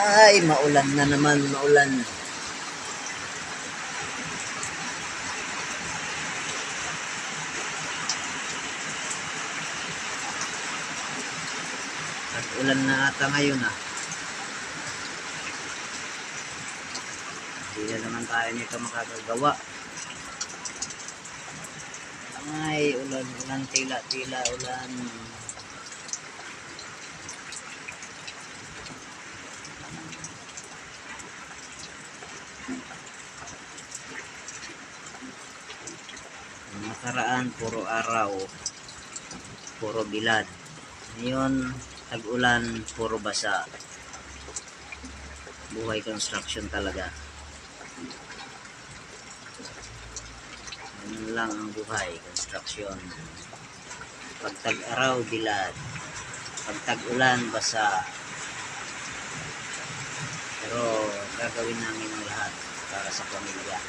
Ay, maulan na naman, maulan. At ulan na ata ngayon ah. Hindi na naman tayo nito makagagawa. Ay, ulan, ulan, tila, ulan. Nakaraan, puro araw, puro bilad. Ngayon, tag-ulan, puro basa. Buhay construction talaga. Ganun lang ang buhay construction. Pag tag-araw, bilad. Pag tag-ulan, basa. Pero gagawin namin ang lahat para sa pamilya.